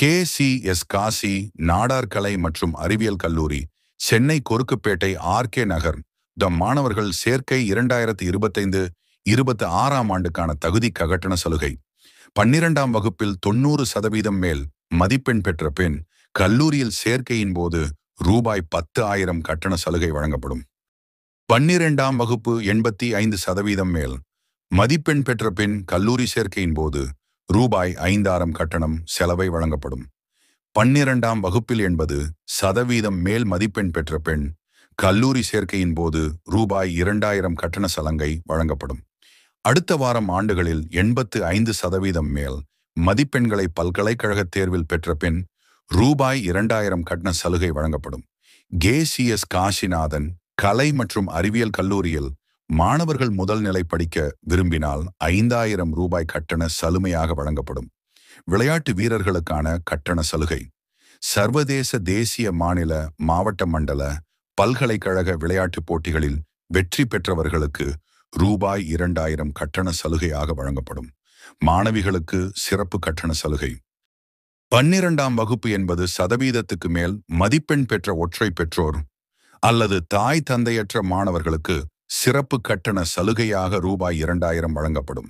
KCS Kashi Nadar கலை மற்றும் அறிவியல் கல்லூரி, சென்னை கொருக்குப்பேட்டை RK நகர். மாணவர்கள் சேர்க்கை 2025-26 ஆண்டுக்கான தகுதி கட்டண சலுகை. 12ஆம் வகுப்பில் 90% மேல் மதிப்பெண் பெற்ற பெண் கல்லூரியில் சேர்க்கையின் போது ரூபாய் 10,000 கட்டண சலுகை வழங்கப்படும். 12ஆம் வகுப்பு 85% மேல் மதிப்பெண் பெற்ற பெண் கல்லூரி சேர்க்கையின் போது ரூபாய் 5,000 கட்டணம் செலவை வழங்கப்படும். 12ஆம் வகுப்பில் 80% மேல் மதிப்பெண் பெற்ற பெண் கல்லூரி சேர்க்கையின் போது ரூபாய் 2,000 கட்டண சலுகை வழங்கப்படும். அடுத்த வாரம் ஆண்டுகளில் 85% மேல் மதிப்பெண்களை பல்கலைக்கழக தேர்வில் பெற்ற பெண் ரூபாய் 2,000 கட்டண சலுகை வழங்கப்படும். KCS காசிநாதன் கலை மற்றும் அறிவியல் கல்லூரியில் மாணவர்கள் முதல் நிலை படிக்க விரும்பினால் 5,000 ரூபாய் கட்டண சலுகையாக வழங்கப்படும். விளையாட்டு வீரர்களுக்கான கட்டண சலுகை. சர்வதேச, தேசிய, மாநில, மாவட்ட, மண்டல, பல்கலைக்கழக விளையாட்டுப் போட்டிகளில் வெற்றி பெற்றவர்களுக்கு ரூபாய் 2,000 கட்டண சலுகையாக வழங்கப்படும். மாணவிகளுக்கு சிறப்பு கட்டண சலுகை. 12ஆம் வகுப்பு 80% மேல் மதிப்பெண் பெற்ற ஒற்றை பெற்றோர் அல்லது தாய் தந்தையற்ற மாணவர்களுக்கு சிறப்பு கட்டண சலுகையாக ரூபாய் 2,000 வழங்கப்படும்.